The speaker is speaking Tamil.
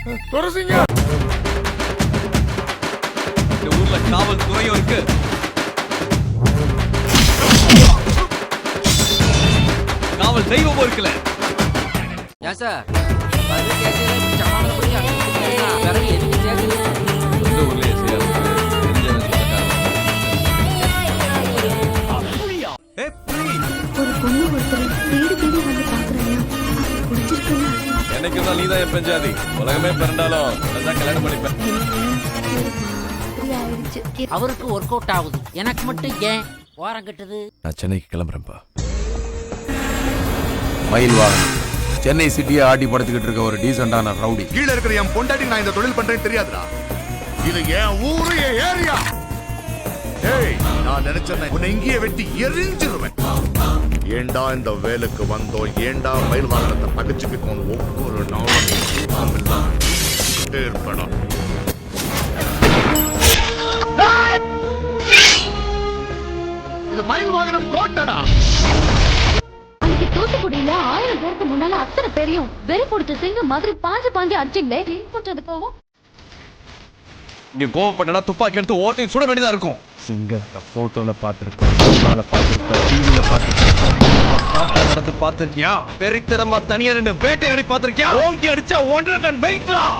துரசிங்கம். இந்த ஊர்ல காவல்துறையும் இருக்கு, காவல் தெய்வமும் இருக்குல்ல. ஏன் சார் பிறகு எதுக்கு கேட்குது? இந்த ஊர்லயே செய்யாது. ஒரு பொண்ணு ஒருத்தர் தேடி தேடி வந்து பாக்குறாங்க. புடிச்சிருக்குன்னா எனக்கு தான் நீதான் என் பெஞ்சாதி. உலகமே பிறந்தாலும் நான் கல்யாணம் பண்ணிப்பேன். அவருக்கு ஒர்க் அவுட் ஆகுது, எனக்கு மட்டும் ஏன் வாரம் கட்டுது? நான் சென்னைக்கு கிளம்புறேன்ப்பா. மயில் வாகனம் சென்னை சிட்டியை ஆட்டி படுத்துக்கிட்டு இருக்க ஒரு டீசென்டான ரவுடி. கீழே இருக்கிற என் பொண்டாட்டி நான் இந்த தொழில் பண்றேன்னு தெரியாதுடா. இது என் ஊரு, என் ஏரியா. ஏய், நான் நினைச்சேன் உன்னை இங்கேயே வெட்டி எரிஞ்சிருவேன். ஏண்டா இந்த வேலைக்கு வந்தோம், ஏண்டா மயில் வாகனத்தை பகிச்சுக்கிட்டோம். ஒவ்வொரு நாளும் ஏற்படும். இது மயில் வாகனம் கோட்டடா. அன்னைக்கு தூத்துக்குடியில 1000 பேருக்கு முன்னால அத்தனை பேரையும் வெறி கொடுத்த சிங்கம் மாதிரி பாஞ்சு அடிச்சிங்களே. போட்டது கோவம். இங்க கோவப்பட்டனா துப்பாக்கி எடுத்து ஓட்டையும் சுட வேண்டியதா இருக்கும். சிங்கத்தை போட்டோல பார்த்துருக்கோம், டிவியில பார்த்துருக்கோம், நடந்து பார்த்துருக்கியா? பெரித்தனமா தனியா நின்று வேட்டையாடி பார்த்துருக்கியா? ஓங்கி அடிச்சா 1.5 டன் பைக்லாம்.